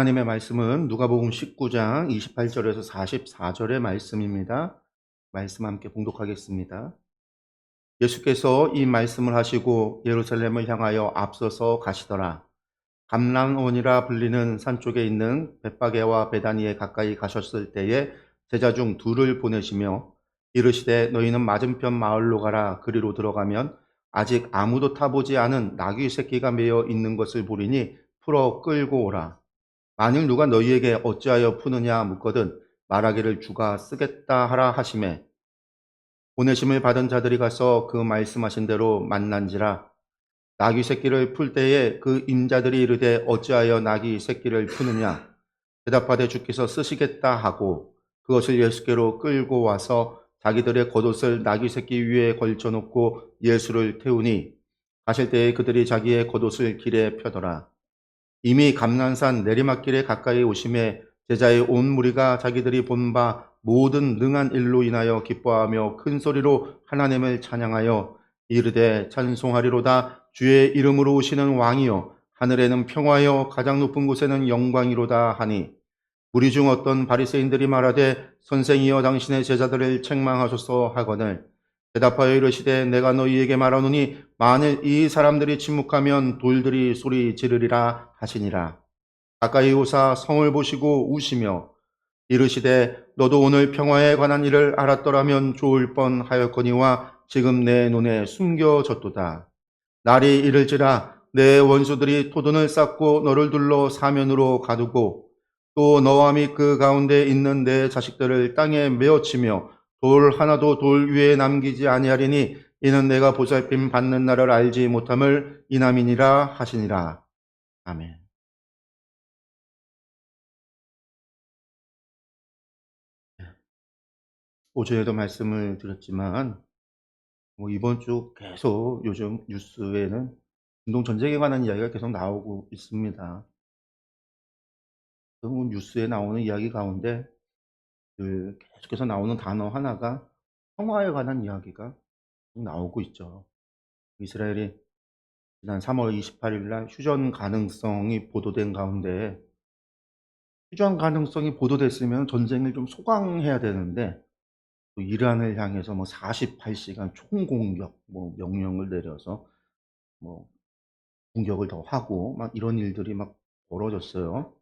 하나님의 말씀은 누가복음 19장 28절에서 44절의 말씀입니다. 말씀 함께 봉독하겠습니다. 예수께서 이 말씀을 하시고 예루살렘을 향하여 앞서서 가시더라. 감람원이라 불리는 산 쪽에 있는 벳바게와 베다니에 가까이 가셨을 때에 제자 중 둘을 보내시며 이르시되 너희는 맞은편 마을로 가라. 그리로 들어가면 아직 아무도 타보지 않은 나귀 새끼가 매어 있는 것을 보리니 풀어 끌고 오라. 만일 누가 너희에게 어찌하여 푸느냐 묻거든 말하기를 주가 쓰겠다 하라 하시매 보내심을 받은 자들이 가서 그 말씀하신 대로 만난지라. 나귀 새끼를 풀 때에 그 인자들이 이르되 어찌하여 나귀 새끼를 푸느냐 대답하되 주께서 쓰시겠다 하고 그것을 예수께로 끌고 와서 자기들의 겉옷을 나귀 새끼 위에 걸쳐놓고 예수를 태우니 가실 때에 그들이 자기의 겉옷을 길에 펴더라. 이미 감난산 내리막길에 가까이 오심에 제자의 온 무리가 자기들이 본 바 모든 능한 일로 인하여 기뻐하며 큰 소리로 하나님을 찬양하여 이르되 찬송하리로다. 주의 이름으로 오시는 왕이요 하늘에는 평화요 가장 높은 곳에는 영광이로다 하니 무리 중 어떤 바리새인들이 말하되 선생이여 당신의 제자들을 책망하소서 하거늘 대답하여 이르시되 내가 너희에게 말하노니 만일 이 사람들이 침묵하면 돌들이 소리 지르리라 하시니라. 가까이 오사 성을 보시고 우시며 이르시되 너도 오늘 평화에 관한 일을 알았더라면 좋을 뻔하였거니와 지금 내 눈에 숨겨졌도다. 날이 이를지라 내 원수들이 토둔을 쌓고 너를 둘러 사면으로 가두고 또 너와 및 그 가운데 있는 내 자식들을 땅에 메어치며 돌 하나도 돌 위에 남기지 아니하리니 이는 내가 보살핌 받는 날을 알지 못함을 이남이니라 하시니라. 아멘. 어제도 말씀을 드렸지만 이번 주 계속 요즘 뉴스에는 중동 전쟁에 관한 이야기가 계속 나오고 있습니다. 그 뉴스에 나오는 이야기 가운데 계속해서 나오는 단어 하나가 평화에 관한 이야기가 나오고 있죠. 이스라엘이 지난 3월 28일 날 휴전 가능성이 보도된 가운데 휴전 가능성이 보도됐으면 전쟁을 좀 소강해야 되는데 또 이란을 향해서 48시간 총공격 명령을 내려서 뭐 공격을 더 하고 막 이런 일들이 막 벌어졌어요.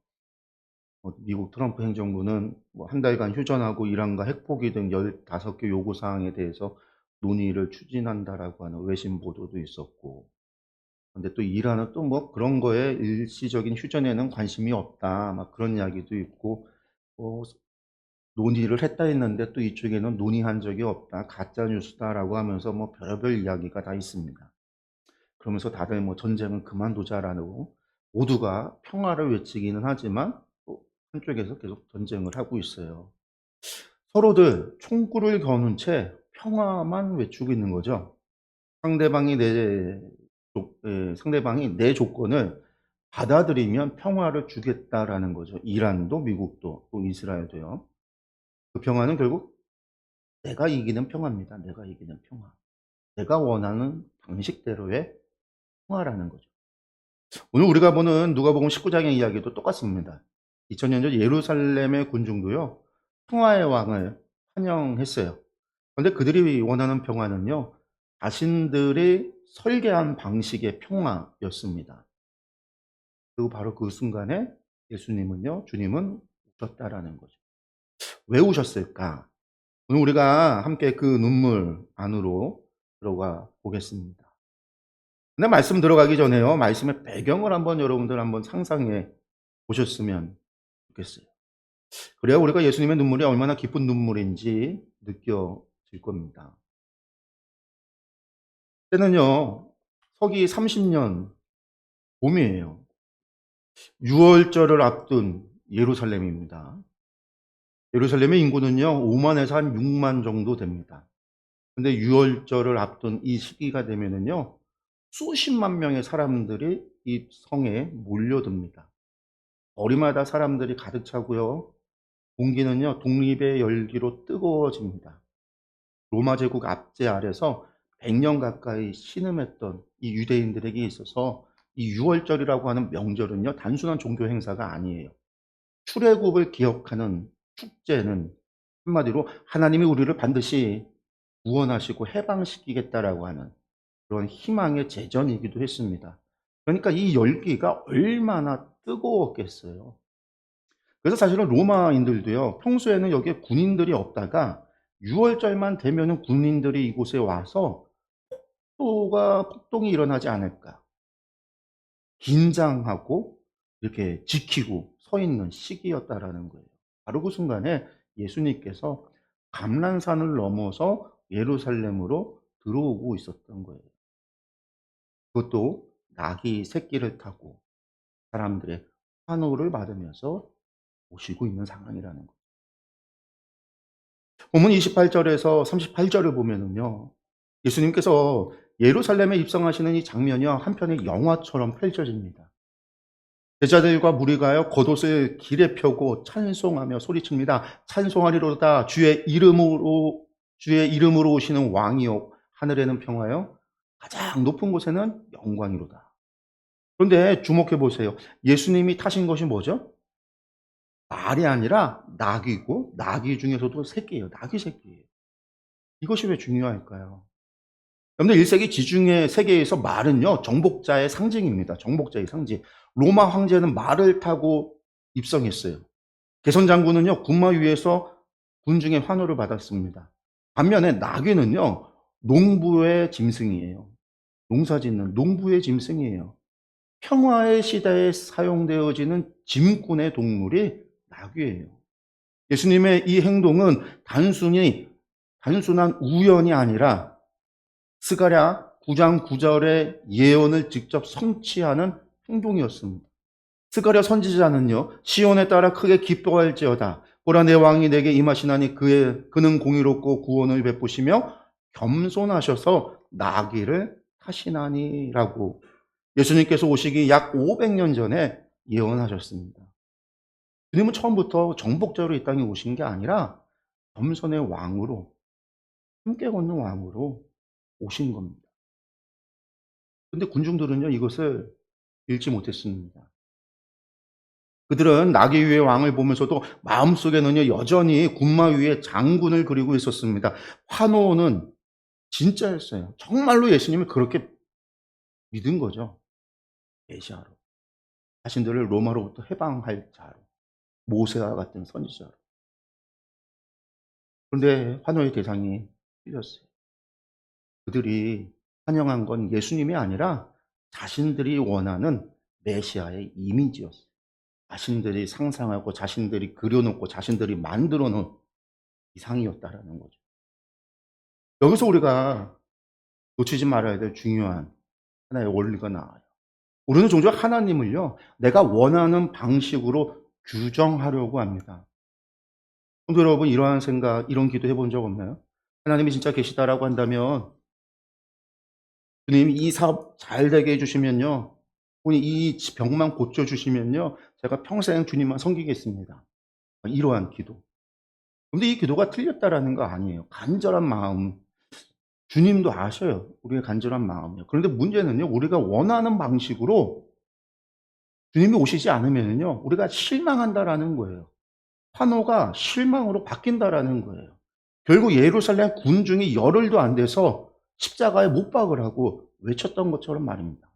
미국 트럼프 행정부는 한 달간 휴전하고 이란과 핵포기 등 15개 요구 사항에 대해서 논의를 추진한다라고 하는 외신 보도도 있었고, 근데 또 이란은 또 그런 거에 일시적인 휴전에는 관심이 없다, 막 그런 이야기도 있고, 뭐 논의를 했다 했는데 또 이쪽에는 논의한 적이 없다, 가짜 뉴스다라고 하면서 별의별 이야기가 다 있습니다. 그러면서 다들 전쟁은 그만두자라고 모두가 평화를 외치기는 하지만 또 한쪽에서 계속 전쟁을 하고 있어요. 서로들 총구를 겨눈 채 평화만 외치고 있는 거죠. 상대방이 상대방이 내 조건을 받아들이면 평화를 주겠다라는 거죠. 이란도 미국도 또 이스라엘도요. 그 평화는 결국 내가 이기는 평화입니다. 내가 이기는 평화. 내가 원하는 방식대로의 평화라는 거죠. 오늘 우리가 보는 누가복음 19장의 이야기도 똑같습니다. 2000년 전 예루살렘의 군중도요, 평화의 왕을 환영했어요. 그런데 그들이 원하는 평화는요, 자신들이 설계한 방식의 평화였습니다. 그리고 바로 그 순간에 주님은 우셨다라는 거죠. 왜 우셨을까? 오늘 우리가 함께 그 눈물 안으로 들어가 보겠습니다. 근데 말씀 들어가기 전에요, 말씀의 배경을 여러분들 한번 상상해 보셨으면 좋겠어요. 그래야 우리가 예수님의 눈물이 얼마나 기쁜 눈물인지 느껴질 겁니다. 때는요, 서기 30년 봄이에요. 유월절을 앞둔 예루살렘입니다. 예루살렘의 인구는요, 5만에서 한 6만 정도 됩니다. 근데 유월절을 앞둔 이 시기가 되면은요, 수십만 명의 사람들이 이 성에 몰려듭니다. 거리마다 사람들이 가득 차고요. 공기는요, 독립의 열기로 뜨거워집니다. 로마 제국 압제 아래서 100년 가까이 신음했던 이 유대인들에게 있어서 이 유월절이라고 하는 명절은요, 단순한 종교 행사가 아니에요. 출애굽을 기억하는 축제는 한마디로 하나님이 우리를 반드시 구원하시고 해방시키겠다라고 하는 그런 희망의 제전이기도 했습니다. 그러니까 이 열기가 얼마나 뜨거웠겠어요. 그래서 사실은 로마인들도요, 평소에는 여기에 군인들이 없다가 6월절만 되면은 군인들이 이곳에 와서 폭동이 일어나지 않을까. 긴장하고 이렇게 지키고 서 있는 시기였다라는 거예요. 바로 그 순간에 예수님께서 감람산을 넘어서 예루살렘으로 들어오고 있었던 거예요. 그것도 낙이 새끼를 타고 사람들의 환호를 받으면서 오시고 있는 상황이라는 거예요. 본문 28절에서 38절을 보면은요, 예수님께서 예루살렘에 입성하시는 이 장면이요, 한편의 영화처럼 펼쳐집니다. 제자들과 무리가요, 겉옷을 길에 펴고 찬송하며 소리칩니다. 찬송하리로다 주의 이름으로 오시는 왕이요, 하늘에는 평화요, 가장 높은 곳에는 영광이로다. 그런데 주목해 보세요. 예수님이 타신 것이 뭐죠? 말이 아니라 낙이고, 낙이 중에서도 새끼예요. 낙이 새끼예요. 이것이 왜 중요할까요? 여러분들 1세기 지중해 세계에서 말은요, 정복자의 상징입니다. 정복자의 상징. 로마 황제는 말을 타고 입성했어요. 개선 장군은요, 군마 위에서 군중의 환호를 받았습니다. 반면에 나귀는요, 농부의 짐승이에요. 농사 짓는 농부의 짐승이에요. 평화의 시대에 사용되어지는 짐꾼의 동물이 나귀예요. 예수님의 이 행동은 단순한 우연이 아니라 스가랴 9장 9절의 예언을 직접 성취하는 행동이었습니다. 스가랴 선지자는요, 시온에 따라 크게 기뻐할지어다. 보라, 내 왕이 내게 임하시나니 그는 공의롭고 구원을 베푸시며 겸손하셔서 나귀를 타시나니라고 예수님께서 오시기 약 500년 전에 예언하셨습니다. 주님은 처음부터 정복자로 이 땅에 오신 게 아니라 겸손의 왕으로, 함께 걷는 왕으로 오신 겁니다. 근데 군중들은요, 이것을 읽지 못했습니다. 그들은 나귀 위의 왕을 보면서도 마음속에는요, 여전히 군마 위에 장군을 그리고 있었습니다. 환호는 진짜였어요. 정말로 예수님을 그렇게 믿은 거죠. 메시아로. 자신들을 로마로부터 해방할 자로. 모세와 같은 선지자로. 그런데 환호의 대상이 틀렸어요. 그들이 환영한 건 예수님이 아니라 자신들이 원하는 메시아의 이미지였어요. 자신들이 상상하고 자신들이 그려놓고 자신들이 만들어 놓은 이상이었다라는 거죠. 여기서 우리가 놓치지 말아야 될 중요한 하나의 원리가 나와요. 우리는 종종 하나님을요, 내가 원하는 방식으로 규정하려고 합니다. 성도 여러분, 이러한 생각, 이런 기도 해본 적 없나요? 하나님이 진짜 계시다라고 한다면, 주님 이 사업 잘 되게 해주시면요, 오늘 이 병만 고쳐주시면요, 제가 평생 주님만 섬기겠습니다. 이러한 기도. 근데 이 기도가 틀렸다라는 거 아니에요. 간절한 마음. 주님도 아셔요. 우리의 간절한 마음이요. 그런데 문제는요, 우리가 원하는 방식으로 주님이 오시지 않으면요, 우리가 실망한다라는 거예요. 환호가 실망으로 바뀐다라는 거예요. 결국 예루살렘 군중이 열흘도 안 돼서 십자가에 못 박을 하고 외쳤던 것처럼 말입니다.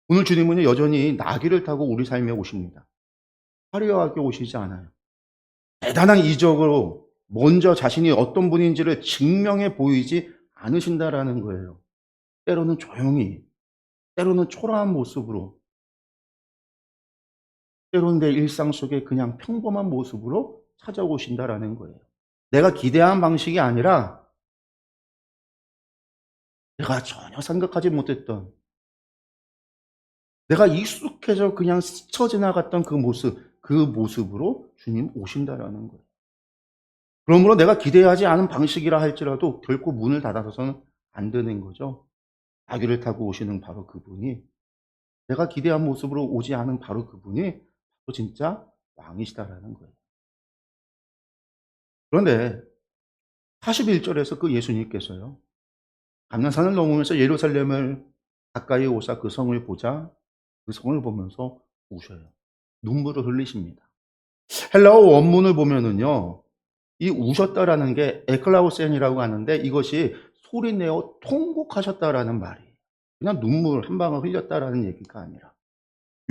오늘 주님은요, 여전히 나귀를 타고 우리 삶에 오십니다. 화려하게 오시지 않아요. 대단한 이적으로 먼저 자신이 어떤 분인지를 증명해 보이지 않으신다라는 거예요. 때로는 조용히, 때로는 초라한 모습으로, 때로는 내 일상 속에 그냥 평범한 모습으로 찾아오신다라는 거예요. 내가 기대한 방식이 아니라 내가 전혀 생각하지 못했던, 내가 익숙해져 그냥 스쳐 지나갔던 그 모습으로 주님 오신다라는 거예요. 그러므로 내가 기대하지 않은 방식이라 할지라도 결코 문을 닫아서는 안 되는 거죠. 나귀를 타고 오시는 바로 그분이, 내가 기대한 모습으로 오지 않은 바로 그분이 또 진짜 왕이시다라는 거예요. 그런데 41절에서 그 예수님께서요, 감난산을 넘으면서 예루살렘을 가까이 오사 그 성을 보자 그 성을 보면서 우셔요. 눈물을 흘리십니다. 헬라어 원문을 보면은요, 이 우셨다라는 게 에클라우센이라고 하는데 이것이 소리내어 통곡하셨다라는 말이에요. 그냥 눈물 한 방울 흘렸다라는 얘기가 아니라.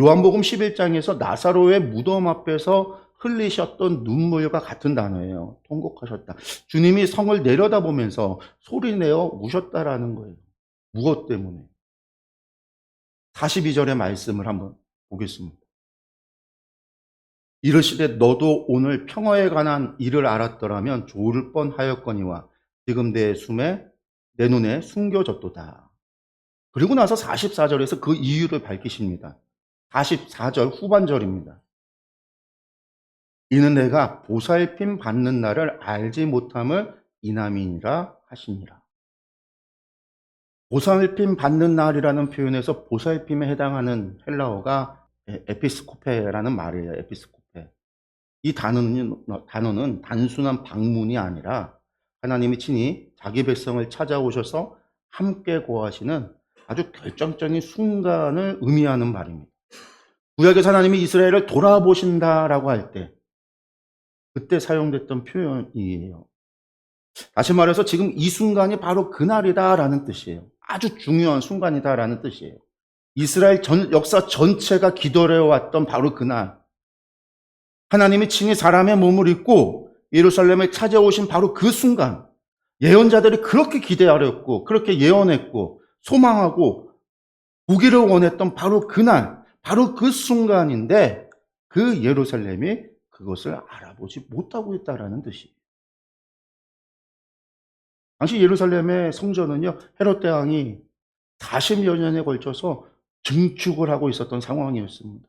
요한복음 11장에서 나사로의 무덤 앞에서 흘리셨던 눈물과 같은 단어예요. 통곡하셨다. 주님이 성을 내려다보면서 소리내어 우셨다라는 거예요. 무엇 때문에? 42절의 말씀을 한번 보겠습니다. 이르시되 너도 오늘 평화에 관한 일을 알았더라면 좋을 뻔하였거니와 지금 내 눈에 숨겨졌도다. 그리고 나서 44절에서 그 이유를 밝히십니다. 44절 후반절입니다. 이는 내가 보살핌 받는 날을 알지 못함을 이남이니라 하시니라. 보살핌 받는 날이라는 표현에서 보살핌에 해당하는 헬라어가 에피스코페라는 말이에요. 에피스코페. 이 단어는 단순한 방문이 아니라 하나님이 친히 자기 백성을 찾아오셔서 함께 거하시는 아주 결정적인 순간을 의미하는 말입니다. 구약에서 하나님이 이스라엘을 돌아보신다라고 할 때 그때 사용됐던 표현이에요. 다시 말해서 지금 이 순간이 바로 그날이다라는 뜻이에요. 아주 중요한 순간이다라는 뜻이에요. 이스라엘 역사 전체가 기도해 왔던 바로 그날, 하나님이 친히 사람의 몸을 입고 예루살렘에 찾아오신 바로 그 순간, 예언자들이 그렇게 기대하였고 그렇게 예언했고 소망하고 보기를 원했던 바로 그날, 바로 그 순간인데 그 예루살렘이 그것을 알아보지 못하고 있다라는 뜻이에요. 당시 예루살렘의 성전은요, 헤롯 대왕이 40여 년에 걸쳐서 증축을 하고 있었던 상황이었습니다.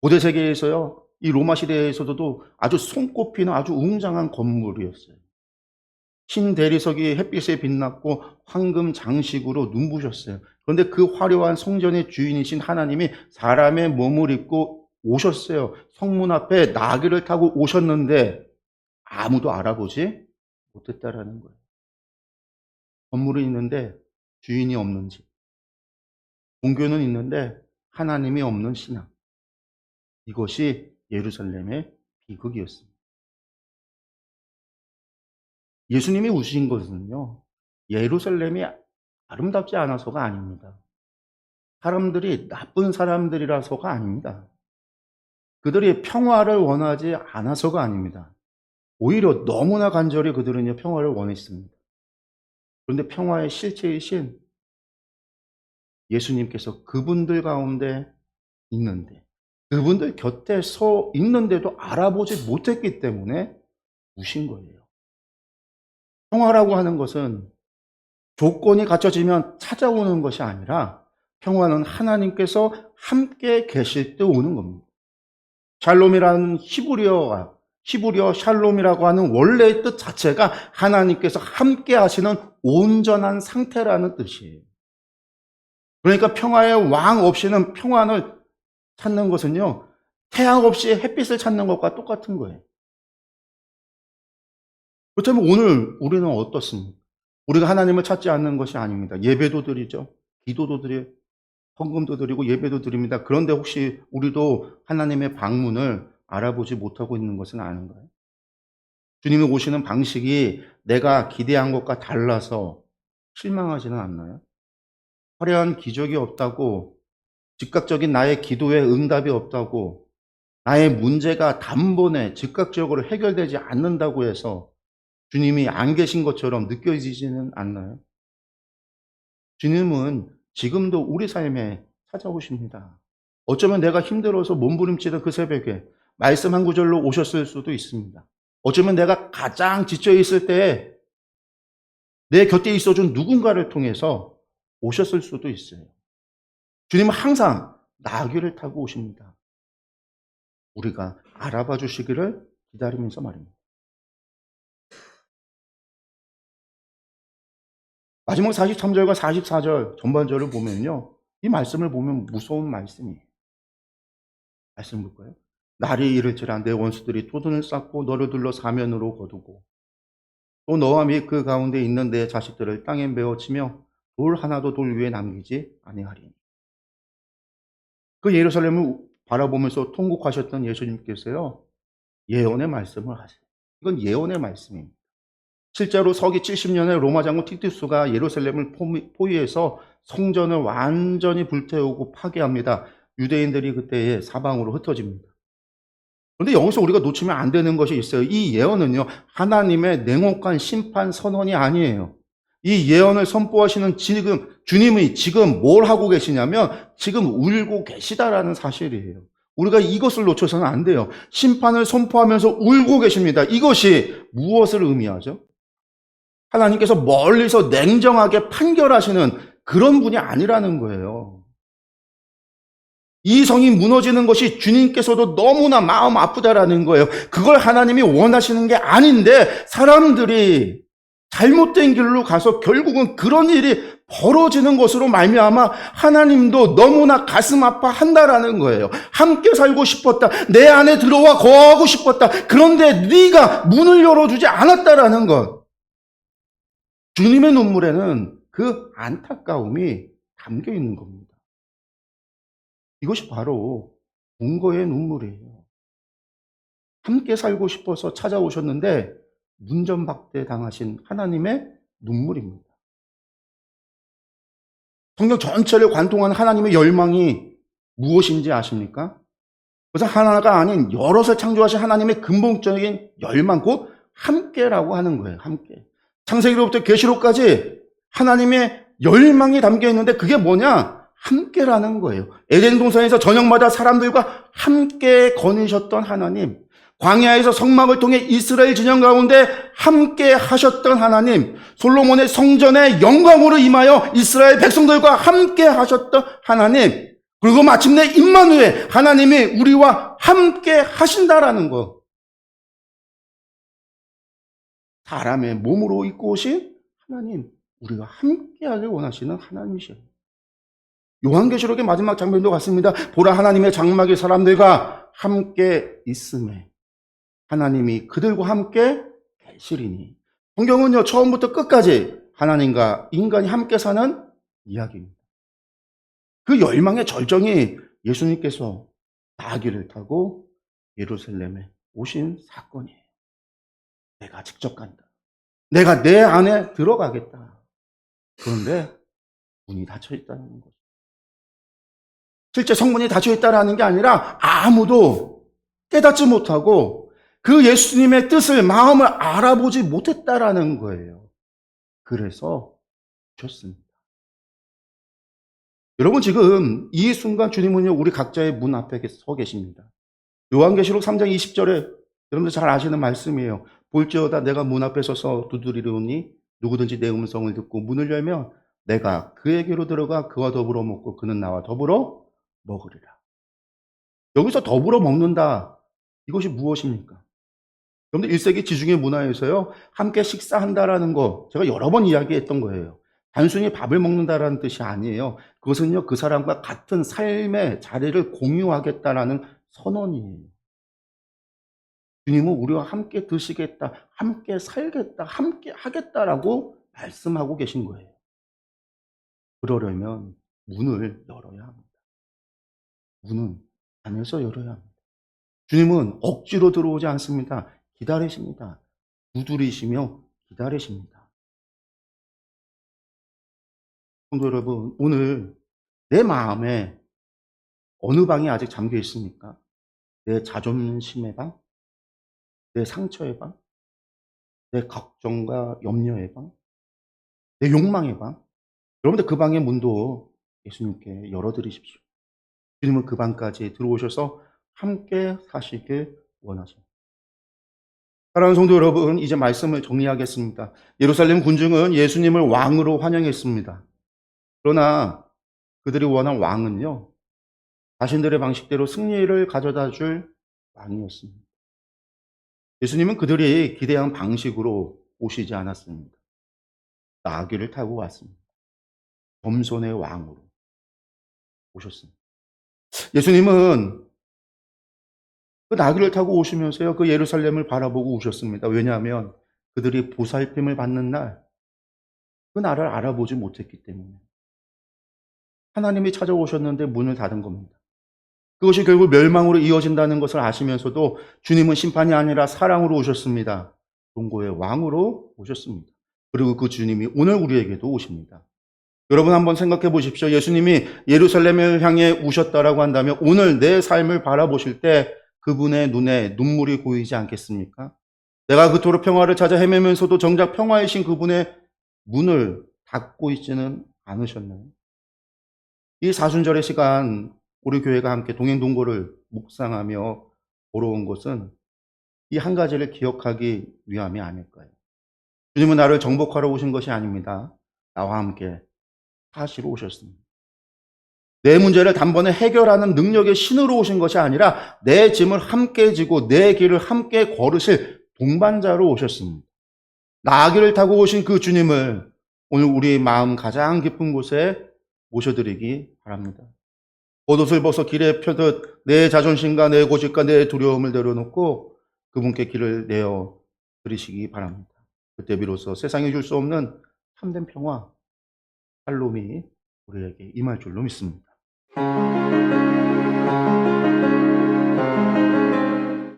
고대 세계에서요, 이 로마 시대에서도 아주 손꼽히는 아주 웅장한 건물이었어요. 흰 대리석이 햇빛에 빛났고 황금 장식으로 눈부셨어요. 그런데 그 화려한 성전의 주인이신 하나님이 사람의 몸을 입고 오셨어요. 성문 앞에 나귀를 타고 오셨는데 아무도 알아보지 못했다라는 거예요. 건물은 있는데 주인이 없는 집. 종교는 있는데 하나님이 없는 신앙. 이것이 예루살렘의 비극이었습니다. 예수님이 오신 것은요, 예루살렘이 아름답지 않아서가 아닙니다. 사람들이 나쁜 사람들이라서가 아닙니다. 그들이 평화를 원하지 않아서가 아닙니다. 오히려 너무나 간절히 그들은요, 평화를 원했습니다. 그런데 평화의 실체이신 예수님께서 그분들 가운데 있는데, 그분들 곁에 서 있는데도 알아보지 못했기 때문에 우신 거예요. 평화라고 하는 것은 조건이 갖춰지면 찾아오는 것이 아니라 평화는 하나님께서 함께 계실 때 오는 겁니다. 샬롬이라는 히브리어 샬롬이라고 하는 원래의 뜻 자체가 하나님께서 함께 하시는 온전한 상태라는 뜻이에요. 그러니까 평화의 왕 없이는 평안을 찾는 것은요, 태양 없이 햇빛을 찾는 것과 똑같은 거예요. 그렇다면 오늘 우리는 어떻습니까? 우리가 하나님을 찾지 않는 것이 아닙니다. 예배도 드리죠. 기도도 드려요. 헌금도 드리고 예배도 드립니다. 그런데 혹시 우리도 하나님의 방문을 알아보지 못하고 있는 것은 아닌가요? 주님이 오시는 방식이 내가 기대한 것과 달라서 실망하지는 않나요? 화려한 기적이 없다고, 즉각적인 나의 기도에 응답이 없다고, 나의 문제가 단번에 즉각적으로 해결되지 않는다고 해서 주님이 안 계신 것처럼 느껴지지는 않나요? 주님은 지금도 우리 삶에 찾아오십니다. 어쩌면 내가 힘들어서 몸부림치는 그 새벽에 말씀 한 구절로 오셨을 수도 있습니다. 어쩌면 내가 가장 지쳐 있을 때에 내 곁에 있어준 누군가를 통해서 오셨을 수도 있어요. 주님은 항상 나귀를 타고 오십니다. 우리가 알아봐 주시기를 기다리면서 말입니다. 마지막 43절과 44절 전반절을 보면요, 이 말씀을 보면 무서운 말씀이에요. 말씀 볼까요? 날이 이를지라 내 원수들이 토둔을 쌓고 너를 둘러 사면으로 거두고 또 너와 및 그 가운데 있는 내 자식들을 땅에 메어치며 돌 하나도 돌 위에 남기지 아니하리니. 그 예루살렘을 바라보면서 통곡하셨던 예수님께서요, 예언의 말씀을 하세요. 이건 예언의 말씀입니다. 실제로 서기 70년에 로마 장군 티투스가 예루살렘을 포위해서 성전을 완전히 불태우고 파괴합니다. 유대인들이 그때에 사방으로 흩어집니다. 그런데 여기서 우리가 놓치면 안 되는 것이 있어요. 이 예언은요, 하나님의 냉혹한 심판 선언이 아니에요. 이 예언을 선포하시는 지금 주님이 지금 뭘 하고 계시냐면 지금 울고 계시다라는 사실이에요. 우리가 이것을 놓쳐서는 안 돼요. 심판을 선포하면서 울고 계십니다. 이것이 무엇을 의미하죠? 하나님께서 멀리서 냉정하게 판결하시는 그런 분이 아니라는 거예요. 이 성이 무너지는 것이 주님께서도 너무나 마음 아프다라는 거예요. 그걸 하나님이 원하시는 게 아닌데 사람들이 잘못된 길로 가서 결국은 그런 일이 벌어지는 것으로 말미암아 하나님도 너무나 가슴 아파한다라는 거예요. 함께 살고 싶었다. 내 안에 들어와 거하고 싶었다. 그런데 네가 문을 열어주지 않았다라는 것. 주님의 눈물에는 그 안타까움이 담겨 있는 겁니다. 이것이 바로 동거의 눈물이에요. 함께 살고 싶어서 찾아오셨는데 문전박대 당하신 하나님의 눈물입니다. 성경 전체를 관통하는 하나님의 열망이 무엇인지 아십니까? 그래서 하나가 아닌 여럿을 창조하신 하나님의 근본적인 열망, 곧 함께라고 하는 거예요. 함께. 창세기로부터 계시록까지 하나님의 열망이 담겨 있는데 그게 뭐냐? 함께라는 거예요. 에덴 동산에서 저녁마다 사람들과 함께 거니셨던 하나님, 광야에서 성막을 통해 이스라엘 진영 가운데 함께 하셨던 하나님, 솔로몬의 성전에 영광으로 임하여 이스라엘 백성들과 함께 하셨던 하나님, 그리고 마침내 임마누엘, 하나님이 우리와 함께 하신다라는 것. 사람의 몸으로 입고 오신 하나님, 우리가 함께하길 원하시는 하나님이시에요. 요한계시록의 마지막 장면도 같습니다. 보라, 하나님의 장막이 사람들과 함께 있음에 하나님이 그들과 함께 계시리니. 성경은요, 처음부터 끝까지 하나님과 인간이 함께 사는 이야기입니다. 그 열망의 절정이 예수님께서 나귀를 타고 예루살렘에 오신 사건이에요. 내가 직접 간다. 내가 내 안에 들어가겠다. 그런데 문이 닫혀 있다는 거죠. 실제 성문이 닫혀 있다는 게 아니라 아무도 깨닫지 못하고 그 예수님의 뜻을, 마음을 알아보지 못했다라는 거예요. 그래서 오셨습니다. 여러분, 지금 이 순간 주님은요, 우리 각자의 문 앞에 서 계십니다. 요한계시록 3장 20절에 여러분들 잘 아시는 말씀이에요. 볼지어다 내가 문 앞에 서서 두드리려오니 누구든지 내 음성을 듣고 문을 열면 내가 그에게로 들어가 그와 더불어 먹고 그는 나와 더불어 먹으리라. 여기서 더불어 먹는다. 이것이 무엇입니까? 여러분들 1세기 지중해 문화에서요, 함께 식사한다라는 거 제가 여러 번 이야기했던 거예요. 단순히 밥을 먹는다라는 뜻이 아니에요. 그것은요, 그 사람과 같은 삶의 자리를 공유하겠다라는 선언이에요. 주님은 우리와 함께 드시겠다, 함께 살겠다, 함께 하겠다라고 말씀하고 계신 거예요. 그러려면 문을 열어야 합니다. 문은 안에서 열어야 합니다. 주님은 억지로 들어오지 않습니다. 기다리십니다. 두드리시며 기다리십니다. 성도 여러분, 오늘 내 마음에 어느 방이 아직 잠겨 있습니까? 내 자존심의 방? 내 상처의 방? 내 걱정과 염려의 방? 내 욕망의 방? 여러분들 그 방의 문도 예수님께 열어드리십시오. 주님은 그 방까지 들어오셔서 함께 사시길 원하십니다. 사랑하는 성도 여러분, 이제 말씀을 정리하겠습니다. 예루살렘 군중은 예수님을 왕으로 환영했습니다. 그러나 그들이 원한 왕은요, 자신들의 방식대로 승리를 가져다 줄 왕이었습니다. 예수님은 그들이 기대한 방식으로 오시지 않았습니다. 나귀를 타고 왔습니다. 겸손의 왕으로 오셨습니다. 예수님은 그 나귀를 타고 오시면서요, 그 예루살렘을 바라보고 오셨습니다. 왜냐하면 그들이 보살핌을 받는 날, 그 나라를 알아보지 못했기 때문에. 하나님이 찾아오셨는데 문을 닫은 겁니다. 그것이 결국 멸망으로 이어진다는 것을 아시면서도 주님은 심판이 아니라 사랑으로 오셨습니다. 동고의 왕으로 오셨습니다. 그리고 그 주님이 오늘 우리에게도 오십니다. 여러분 한번 생각해 보십시오. 예수님이 예루살렘을 향해 오셨다라고 한다면 오늘 내 삶을 바라보실 때 그분의 눈에 눈물이 고이지 않겠습니까? 내가 그토록 평화를 찾아 헤매면서도 정작 평화이신 그분의 문을 닫고 있지는 않으셨나요? 이 사순절의 시간 우리 교회가 함께 동행동고를 묵상하며 보러 온 것은 이 한 가지를 기억하기 위함이 아닐까요? 주님은 나를 정복하러 오신 것이 아닙니다. 나와 함께 사시러 오셨습니다. 내 문제를 단번에 해결하는 능력의 신으로 오신 것이 아니라 내 짐을 함께 지고 내 길을 함께 걸으실 동반자로 오셨습니다. 나귀를 타고 오신 그 주님을 오늘 우리 마음 가장 깊은 곳에 모셔드리기 바랍니다. 겉옷을 벗어 길에 펴듯 내 자존심과 내 고집과 내 두려움을 내려놓고 그분께 길을 내어 드리시기 바랍니다. 그때 비로소 세상이 줄 수 없는 참된 평화, 살롬이 우리에게 임할 줄로 믿습니다.